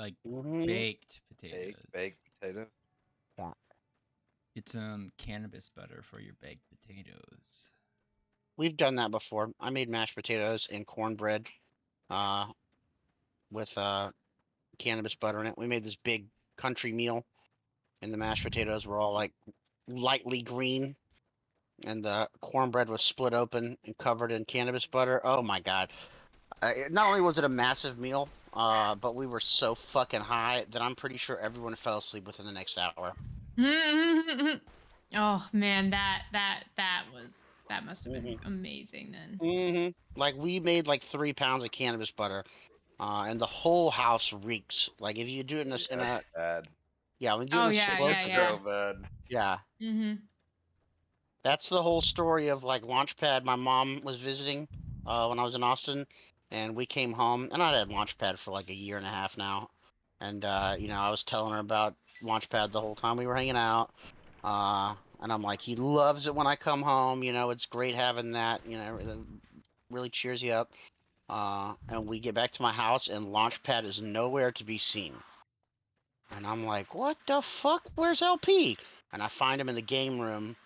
like Mhm. baked potatoes. Baked potato. Yeah. Get some cannabis butter for your baked potatoes. We've done that before. I made mashed potatoes and cornbread, uh, with cannabis butter in it. We made this big country meal, and the mashed potatoes were all like lightly green, and the cornbread was split open and covered in cannabis butter. Oh my god! Not only was it a massive meal, but we were so fucking high that I'm pretty sure everyone fell asleep within the next hour. Oh man, that must have been Mhm. amazing then. Mhm. Like we made like 3 pounds of cannabis butter, and the whole house reeks. Like if you do it in Yeah, in a that's bad. yeah, when you do it Oh in a yeah, single yeah, It's yeah. real bad. yeah, Mhm. that's the whole story of like Launchpad. My mom was visiting when I was in Austin, and we came home, and I had Launchpad for like a year and a half now, and I was telling her about Launchpad the whole time we were hanging out, and I'm like, he loves it when I come home. It's great having that. It really cheers you up. And we get back to my house, and Launchpad is nowhere to be seen. And I'm like, what the fuck? Where's LP? And I find him in the game room,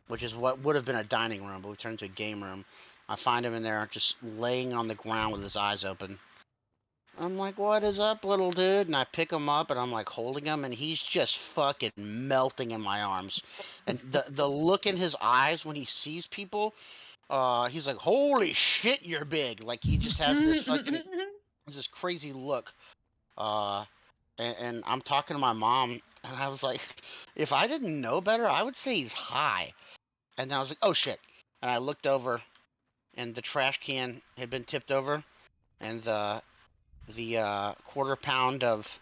which is what would have been a dining room, but we turned into a game room. I find him in there just laying on the ground with his eyes open. I'm like, what is up, little dude? And I pick him up, and I'm like holding him, and he's just fucking melting in my arms. And the look in his eyes when he sees people, he's like, holy shit, you're big. Like he just has this crazy look. Uh, and I'm talking to my mom, and I was like, if I didn't know better, I would say he's high. And then I was like, oh shit. And I looked over, and the trash can had been tipped over, and the quarter pound of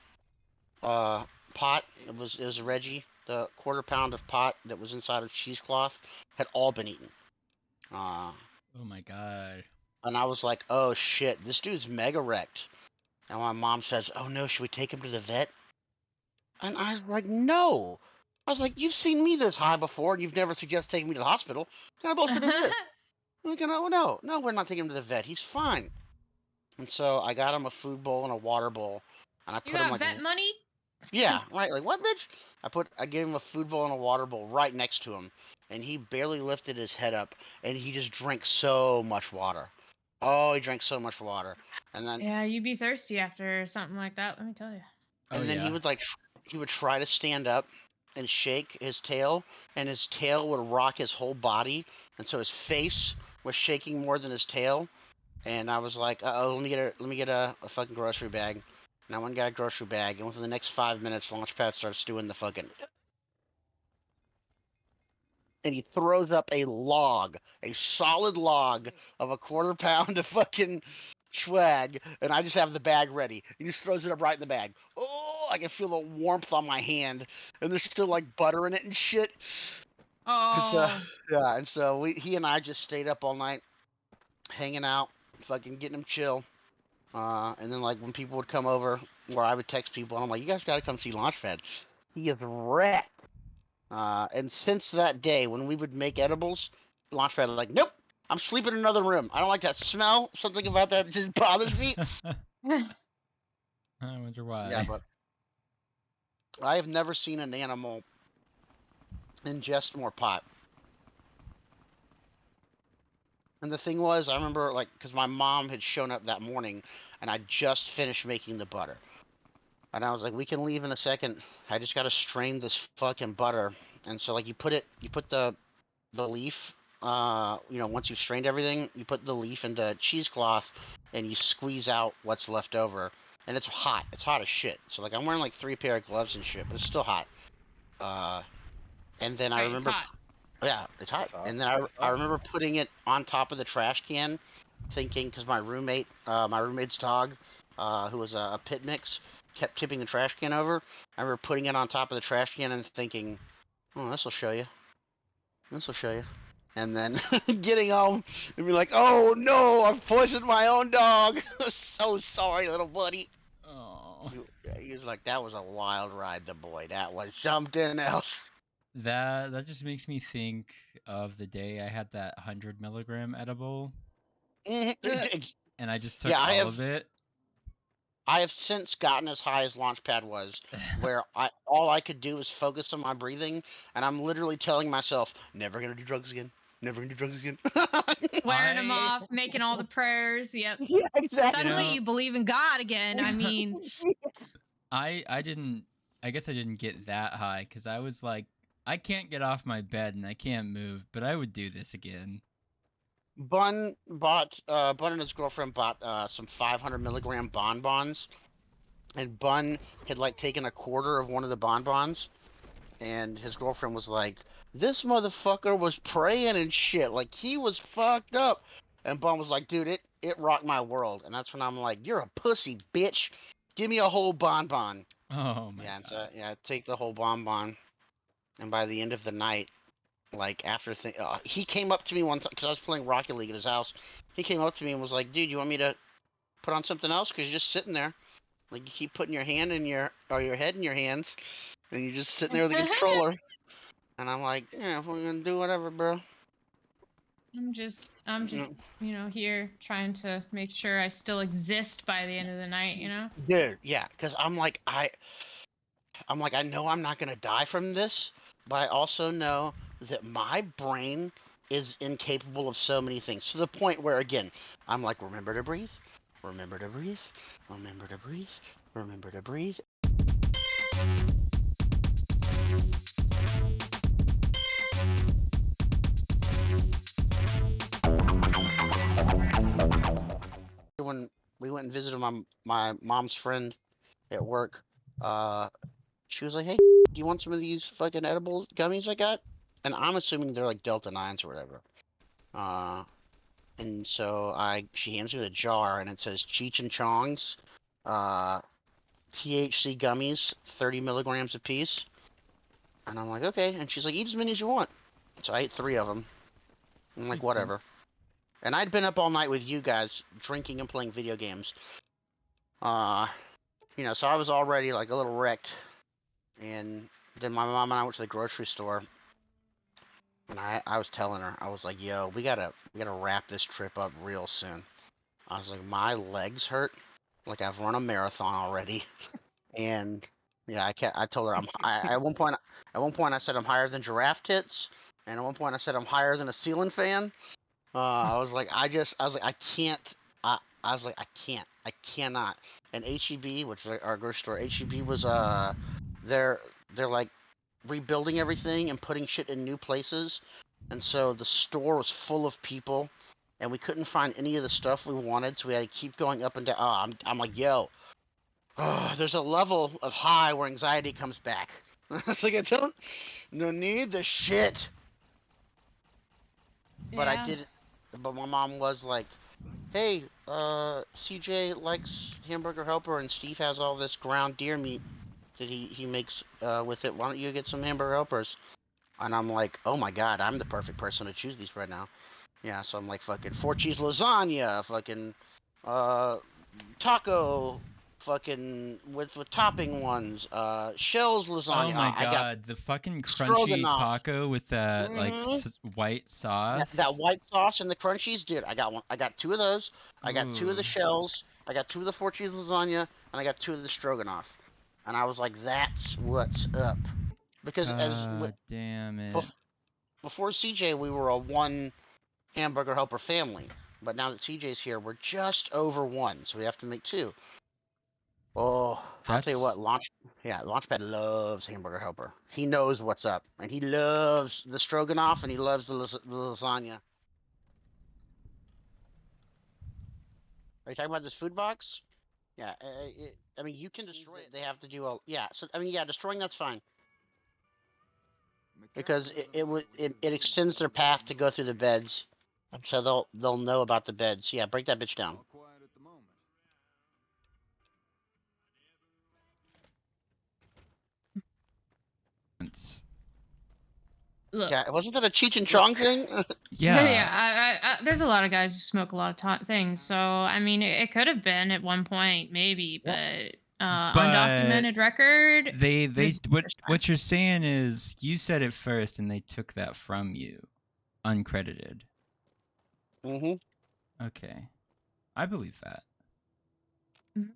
pot, it was Reggie. The quarter pound of pot that was inside of cheesecloth had all been eaten. Oh my god. And I was like, oh shit, this dude's mega wrecked. And my mom says, oh no, should we take him to the vet? And I was like, no. I was like, you've seen me this high before, and you've never suggested taking me to the hospital. What kind of bullshit is this? I'm like, no, we're not taking him to the vet. He's fine. And so I got him a food bowl and a water bowl, and I You put him got like, vet money? yeah, right, like what, bitch? I gave him a food bowl and a water bowl right next to him, and he barely lifted his head up, and he just drank so much water. Oh, he drank so much water, and then Yeah, you'd be thirsty after something like that, let me tell you. Oh and then he yeah. would he would try to stand up and shake his tail, and his tail would rock his whole body, and so his face was shaking more than his tail. And I was like, oh, let me get a fucking grocery bag. And I went and got a grocery bag, and within the next 5 minutes, Launchpad starts doing the fucking, and he throws up a solid log of a quarter pound of fucking swag, and I just have the bag ready. He just throws it up right in the bag. Oh, I can feel the warmth on my hand, and there's still like butter in it and shit. And so, Oh. yeah, and so he and I just stayed up all night, hanging out, fucking getting him chill. And then like when people would come over, or I would text people, and I'm like, you guys gotta come see Launchpad. He is wrecked. And since that day, when we would make edibles, Launchpad was like, nope, I'm sleeping in another room. I don't like that smell. Something about that just bothers me. I wonder why. Yeah, but I have never seen an animal ingest more pot. And the thing was, I remember, like, because my mom had shown up that morning, and I just finished making the butter. And I was like, we can leave in a second. I just gotta strain this fucking butter. And so, like, you put the leaf, once you've strained everything, you put the leaf into cheesecloth, and you squeeze out what's left over. And it's hot. It's hot as shit. So, like, I'm wearing, like, 3 pair of gloves and shit, but it's still hot. And then I Right, it's remember hot. yeah, it's hot. It's hot. And then I remember putting it on top of the trash can, thinking, because my roommate's dog, who was a pit mix, kept tipping the trash can over. I remember putting it on top of the trash can and thinking, oh, this will show you. This will show you. And then getting home and be like, oh no, I've poisoned my own dog. So sorry, little buddy. Oh. He was like, that was a wild ride, the boy. That was something else. That just makes me think of the day I had that 100 milligram edible, Mhm. and I just took Yeah, all of it. I have since gotten as high as Launchpad was, where all I could do was focus on my breathing, and I'm literally telling myself, never gonna do drugs again. Never gonna do drugs again. Wearing them I- off, making all the prayers. Yep. Yeah, exactly. Suddenly know- you believe in God again. I mean, I didn't. I guess I didn't get that high because I was like, I can't get off my bed and I can't move, but I would do this again. Bun and his girlfriend bought some 500 milligram bonbons, and Bun had like taken a quarter of one of the bonbons, and his girlfriend was like, "This motherfucker was praying and shit, like he was fucked up," and Bun was like, "Dude, it rocked my world," and that's when I'm like, "You're a pussy, bitch. Give me a whole bonbon." Oh my Yeah, and so god. yeah, I take the whole bonbon, and by the end of the night, like after he came up to me one time because I was playing Rocket League at his house. He came up to me and was like, "Dude, you want me to put on something else? Because you're just sitting there, like you keep putting your hand in your head in your hands, and you're just sitting there with the controller." And I'm like, "Yeah, we're gonna do whatever, bro." I'm just, here trying to make sure I still exist by the end of the night, you know? Dude, yeah, because I'm like I know I'm not gonna die from this, but I also know that my brain is incapable of so many things to the point where again I'm like, remember to breathe, remember to breathe, remember to breathe, remember to breathe. When we went and visited my mom's friend at work, she was like, "Hey, do you want some of these fucking edible gummies I got?" And I'm assuming they're like Delta 9s or whatever. And so she hands me the jar and it says Cheech and Chong's, THC gummies, 30 milligrams a piece. And I'm like, okay. And she's like, eat as many as you want. So I ate 3 of them. I'm like, Makes whatever. sense. And I'd been up all night with you guys, drinking and playing video games. So I was already like a little wrecked. And then my mom and I went to the grocery store. And I was telling her, I was like, yo, we gotta wrap this trip up real soon. I was like, my legs hurt. Like I've run a marathon already. And yeah, I told her at one point I said I'm higher than Giraffe Tits. And at one point I said I'm higher than a ceiling fan. I was like, I was like, I can't. I was like, I cannot. And HEB, which is our grocery store, HEB was they're like rebuilding everything and putting shit in new places, and so the store was full of people, and we couldn't find any of the stuff we wanted, so we had to keep going up and down. I'm like, yo, there's a level of high where anxiety comes back. It's like no need the shit. But I Yeah. did. But my mom was like, "Hey, CJ likes hamburger helper, and Steve has all this ground deer meat that he makes with it. Why don't you get some hamburger helpers?" And I'm like, "Oh my god, I'm the perfect person to choose these right now." Yeah, so I'm like, fucking 4 cheese lasagna, fucking taco, fucking with topping ones, shells lasagna. Oh my I got god, the fucking crunchy stroganoff. taco with that like Mhm. white sauce. That white sauce and the crunchies, dude. I got one. I got 2 of those. I got 2 of the Ooh. shells. I got 2 of the 4 cheese lasagna, and I got 2 of the stroganoff. And I was like, "That's what's up," because God damn it. before CJ, we were a 1 hamburger helper family. But now that CJ's here, we're just over 1, so we have to make 2. Oh, I'll tell you what, Launchpad loves hamburger helper. He knows what's up, and he loves the stroganoff, and he loves the lasagna. Are you talking about this food box? Yeah, I mean, you can destroy it. They have to do yeah. So I mean, yeah, destroying that's fine because it extends their path to go through the beds, so they'll know about the beds. Yeah, break that bitch down. Look. Yeah, wasn't that a Cheech and Chong thing? Yeah. Yeah. There's a lot of guys who smoke a lot of things. So, I mean, it could have been at one point, maybe, but undocumented record. They this is the first time. what you're saying is you said it first and they took that from you, uncredited. Mm-hmm. Okay, I believe that. Mhm.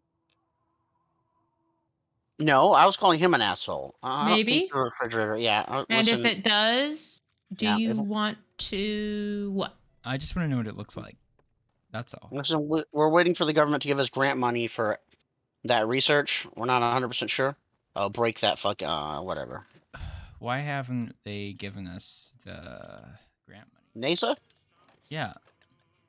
No, I was calling him an asshole. I don't think Maybe. the refrigerator. Yeah, And listen. if it does, do Yeah, you want to what? I just want to know what it looks like. That's all. listen. We're waiting for the government to give us grant money for that research. We're not 100% sure. Oh, break that fuck. Whatever. Why haven't they given us the grant money? NASA. Yeah.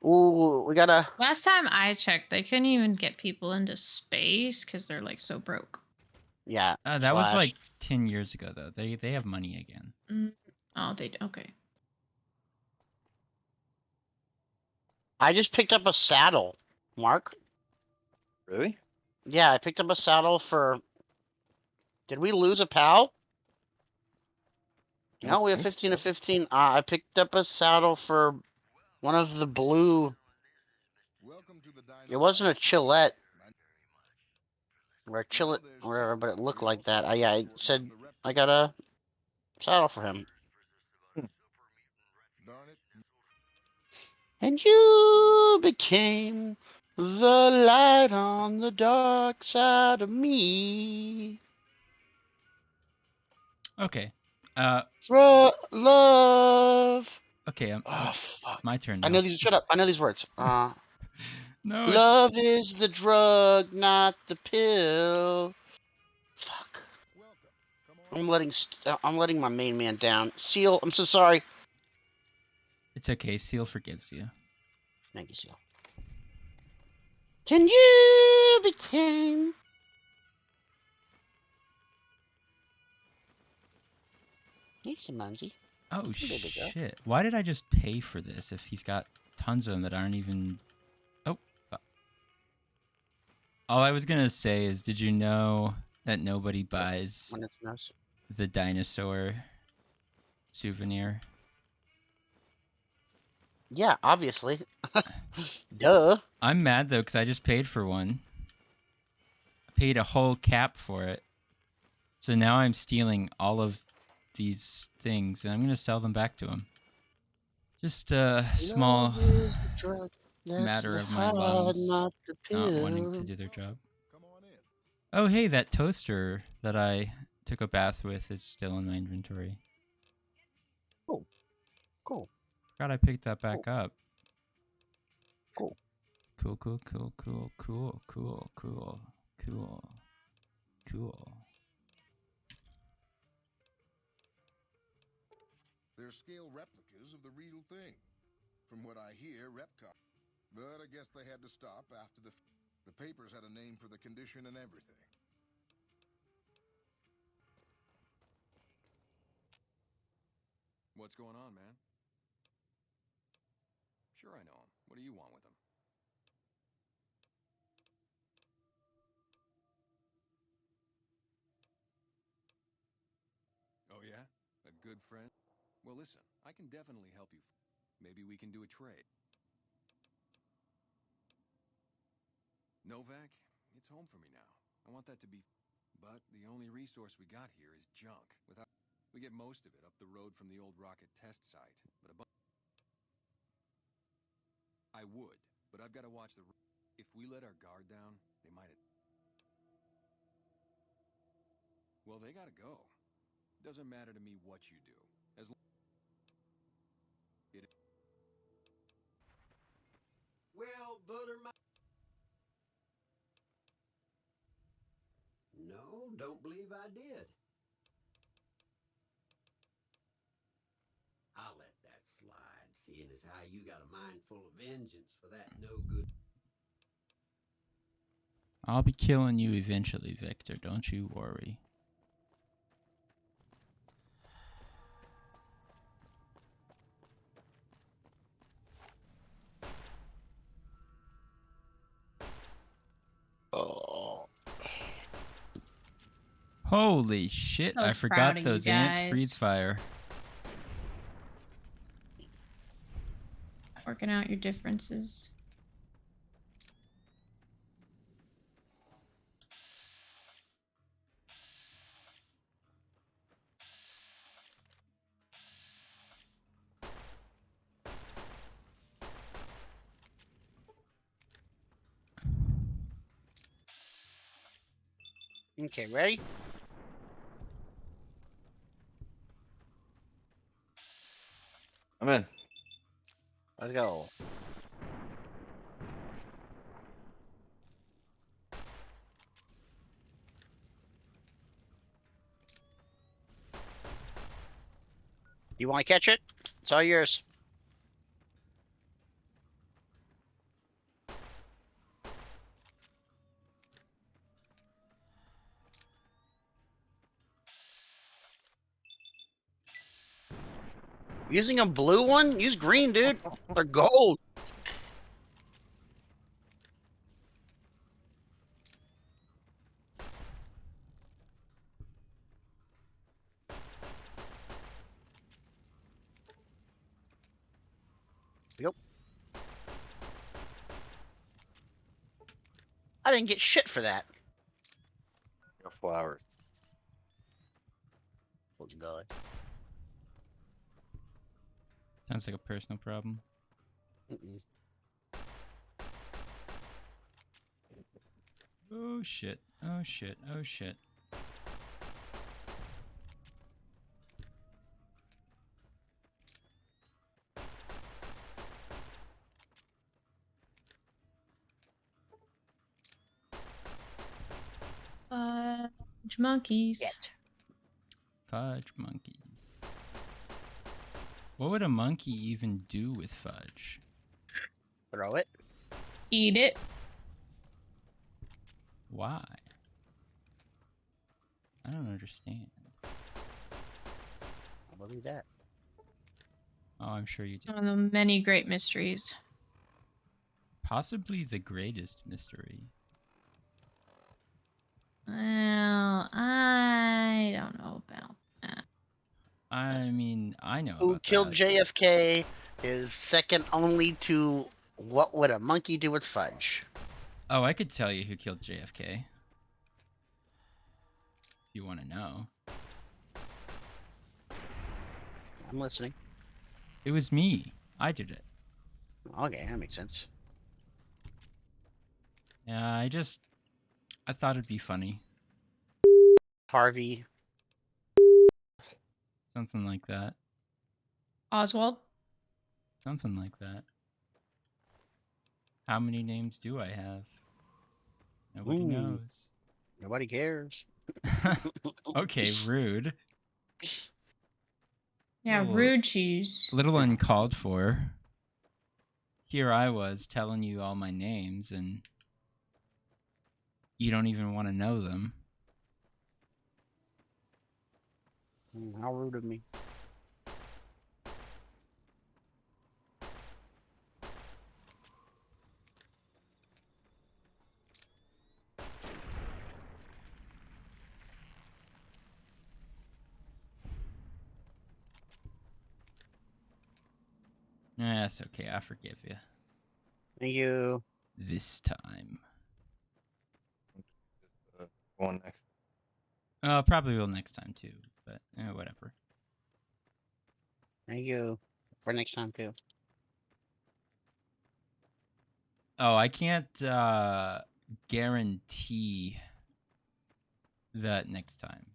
Ooh, we gotta. Last time I checked, they couldn't even get people into space because they're like so broke. Yeah. That was like 10 years ago, though. They have money again. Oh, they okay. I just picked up a saddle, Mark. Really? Yeah, I picked up a saddle for. Did we lose a pal? No, we have 15 to 15. I picked up a saddle for one of the blue. It wasn't a Chillette or a Chillet or whatever, but it looked like that. Yeah, I said I got a saddle for him. And you became the light on the dark side of me. Okay. For love. Okay. Oh, fuck. My turn I now. know these. Shut up. I know these words. No, Love is the drug, not the pill. Fuck. I'm letting my main man down. Seal, I'm so sorry. it's okay. Seal forgives you. Thank you, Seal. Can you become? Yes, Munzie. Oh, Baby girl. shit. Why did I just pay for this if he's got tons of them that aren't even... Oh. All I was going to say is, did you know that nobody buys When it's nice. the dinosaur souvenir? Yeah, obviously. Duh. I'm mad, though, because I just paid for one. I paid a whole cap for it. So now I'm stealing all of these things, and I'm going to sell them back to him. Just a small matter of my lungs not wanting to do their job. Oh, hey, that toaster that I took a bath with is still in my inventory. Cool. Cool. God, I picked that back up. Cool. Cool, cool, cool, cool, cool, cool, cool, cool, cool. They're scale replicas of the real thing. From what I hear, Repcon. But I guess they had to stop after the papers had a name for the condition and everything. What's going on, man? Sure I know him. What do you want with him? Oh yeah? A good friend? Well listen, I can definitely help you. Maybe we can do a trade. Novak, it's home for me now. I want that to be... But the only resource we got here is junk. We get most of it up the road from the old rocket test site. But I would, but I've got to watch the... If we let our guard down, they might... Well, they gotta go. Doesn't matter to me what you do. As long... Well, butter my... No, don't believe I did. I'll let that slide, seeing as how you got a mind full of vengeance for that no good... I'll be killing you eventually, Victor. Don't you worry. Oh. Holy shit, So I proud forgot of those you ants guys. breathe fire. Working out your differences. Okay, ready? I'm in. Let's go. You want to catch it? It's all yours. Using a blue one? Use green, dude. They're gold. Yep. I didn't get shit for that. Got flowers. Let's go. Sounds like a personal problem. Mm-mm. Oh shit. Oh shit. Oh shit. Monkeys. Get. Fudge monkeys. What would a monkey even do with fudge? Throw it. Eat it. Why? I don't understand. I believe that. Oh, I'm sure you do. One of the many great mysteries. Possibly the greatest mystery. Well, I don't know about that. I mean, I know Who about killed that. JFK is second only to what would a monkey do with fudge? Oh, I could tell you who killed JFK. If you want to know. I'm listening. It was me. I did it. Okay, that makes sense. Yeah, I thought it'd be funny. Harvey. Something like that. Oswald? Something like that. How many names do I have? Nobody Ooh. knows. Nobody cares. Okay, rude. Yeah, Little- rude cheese. Little uncalled for. Here I was telling you all my names, and you don't even want to know them. How rude of me. That's okay. I forgive you. Thank you. This time. Going next. Probably will next time too, but whatever. Thank you. For next time too. Oh, I can't guarantee that next time.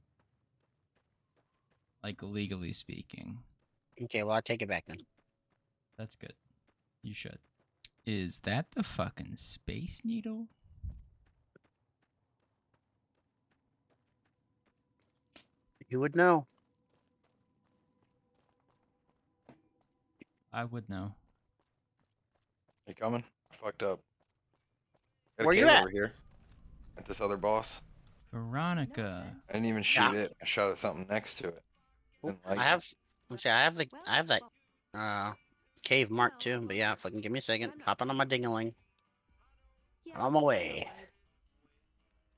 Like, legally speaking. Okay, well I'll take it back then. That's good. You should. Is that the fucking Space Needle? You would know. I would know. You coming? I fucked up. Got Where a you cave at? over here. At this other boss. Veronica. I didn't even shoot it. I shot at something next to it. Oop, Didn't like I it. have. Okay, I have that cave marked too. But yeah, fucking give me a second. Hopping on my dingaling. Yeah, On my way.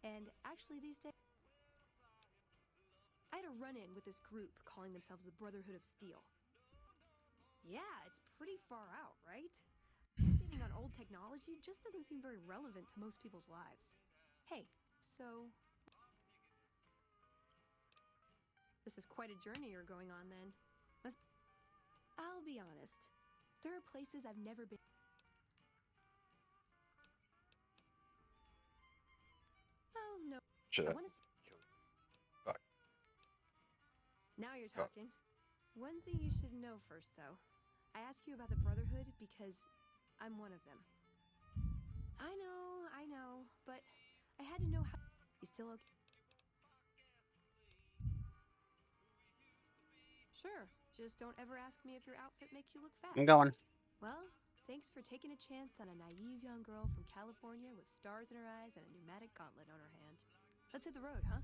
And actually, these days, I had a run-in with this group calling themselves the Brotherhood of Steel. Yeah, it's pretty far out, right? Fixating on old technology just doesn't seem very relevant to most people's lives. Hey, so this is quite a journey you're going on then. I'll be honest. There are places I've never been. Oh no. Shit. I want to see. Oh. talking. One thing you should know first, though. I ask you about the Brotherhood because I'm one of them. I know, but I had to know how. You still okay? Sure. Just don't ever ask me if your outfit makes you look fat. I'm going. Well, thanks for taking a chance on a naive young girl from California with stars in her eyes and a pneumatic gauntlet on her hand. Let's hit the road, huh?